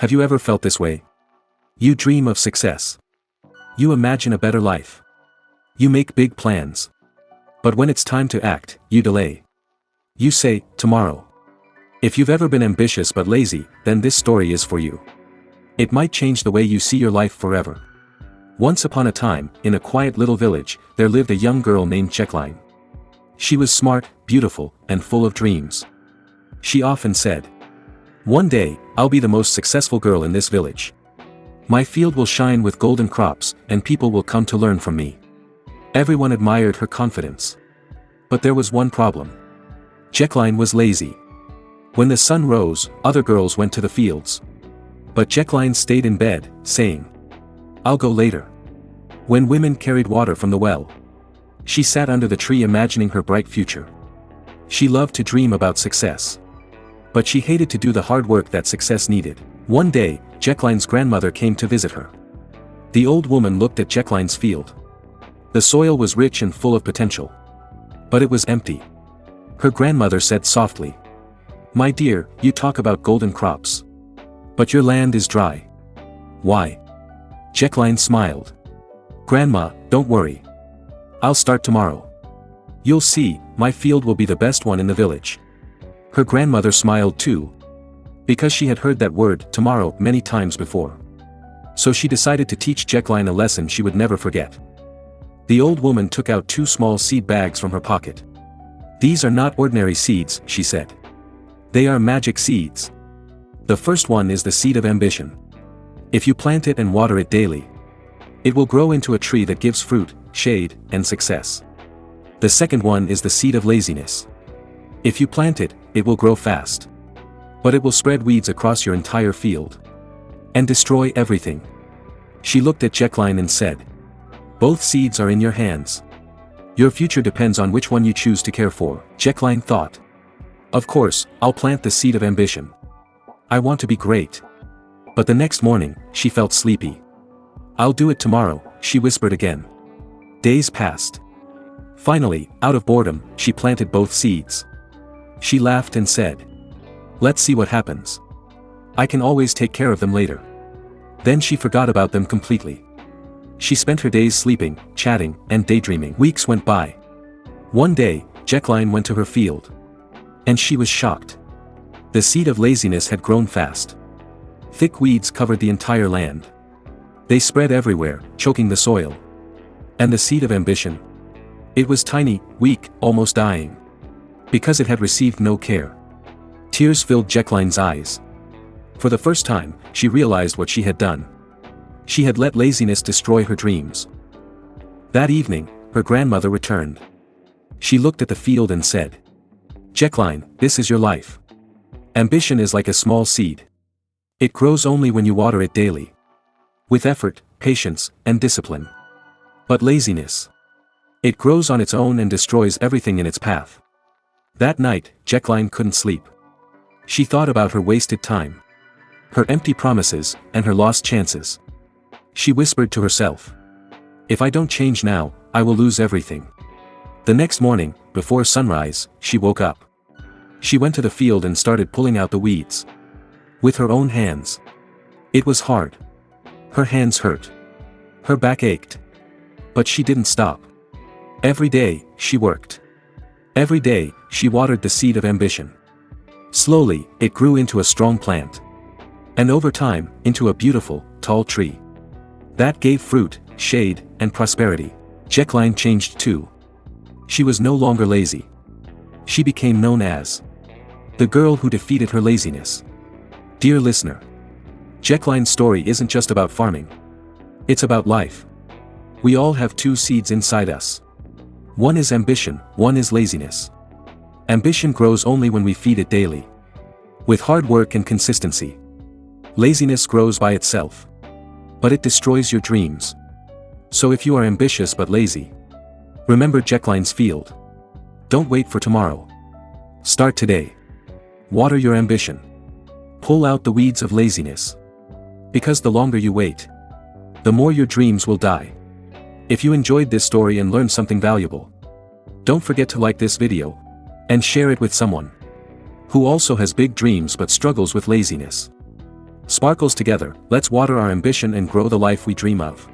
Have you ever felt this way? You dream of success. You imagine a better life. You make big plans. But when it's time to act, you delay. You say, tomorrow. If you've ever been ambitious but lazy, then this story is for you. It might change the way you see your life forever. Once upon a time, in a quiet little village, there lived a young girl named Jecline. She was smart, beautiful, and full of dreams. She often said, "One day, I'll be the most successful girl in this village. My field will shine with golden crops, and people will come to learn from me." Everyone admired her confidence. But there was one problem. Jecline was lazy. When the sun rose, other girls went to the fields. But Jecline stayed in bed, saying, "I'll go later." When women carried water from the well, she sat under the tree imagining her bright future. She loved to dream about success. But she hated to do the hard work that success needed. One day, Jecline's grandmother came to visit her. The old woman looked at Jecline's field. The soil was rich and full of potential. But it was empty. Her grandmother said softly, "My dear, you talk about golden crops. But your land is dry." "Why?" Jecline smiled. "Grandma, don't worry. I'll start tomorrow. You'll see, my field will be the best one in the village." Her grandmother smiled too, because she had heard that word, tomorrow, many times before. So she decided to teach Jecline a lesson she would never forget. The old woman took out 2 small seed bags from her pocket. "These are not ordinary seeds," she said. "They are magic seeds. The first one is the seed of ambition. If you plant it and water it daily, it will grow into a tree that gives fruit, shade, and success. The second one is the seed of laziness. If you plant it, it will grow fast. But it will spread weeds across your entire field. And destroy everything." She looked at Jecline and said, "Both seeds are in your hands. Your future depends on which one you choose to care for." Jecline thought, "Of course, I'll plant the seed of ambition. I want to be great." But the next morning, she felt sleepy. "I'll do it tomorrow," she whispered again. Days passed. Finally, out of boredom, she planted both seeds. She laughed and said, "Let's see what happens. I can always take care of them later." Then she forgot about them completely. She spent her days sleeping, chatting, and daydreaming. Weeks went by. One day, Jecline went to her field. And she was shocked. The seed of laziness had grown fast. Thick weeds covered the entire land. They spread everywhere, choking the soil. And the seed of ambition? It was tiny, weak, almost dying. Because it had received no care. Tears filled Jecline's eyes. For the first time, she realized what she had done. She had let laziness destroy her dreams. That evening, her grandmother returned. She looked at the field and said, "Jecline, this is your life. Ambition is like a small seed. It grows only when you water it daily. With effort, patience, and discipline. But laziness, it grows on its own and destroys everything in its path." That night, Jecline couldn't sleep. She thought about her wasted time, her empty promises, and her lost chances. She whispered to herself, "If I don't change now, I will lose everything." The next morning, before sunrise, she woke up. She went to the field and started pulling out the weeds. With her own hands. It was hard. Her hands hurt. Her back ached. But she didn't stop. Every day, she worked. Every day, she watered the seed of ambition. Slowly, it grew into a strong plant. And over time, into a beautiful, tall tree. That gave fruit, shade, and prosperity. Jecline changed too. She was no longer lazy. She became known as the girl who defeated her laziness. Dear listener, Jecline's story isn't just about farming. It's about life. We all have 2 seeds inside us. One is ambition, one is laziness. Ambition grows only when we feed it daily. With hard work and consistency. Laziness grows by itself. But it destroys your dreams. So if you are ambitious but lazy, remember Jecline's field. Don't wait for tomorrow. Start today. Water your ambition. Pull out the weeds of laziness. Because the longer you wait, the more your dreams will die. If you enjoyed this story and learned something valuable, don't forget to like this video and share it with someone who also has big dreams but struggles with laziness. Sparkles together, let's water our ambition and grow the life we dream of.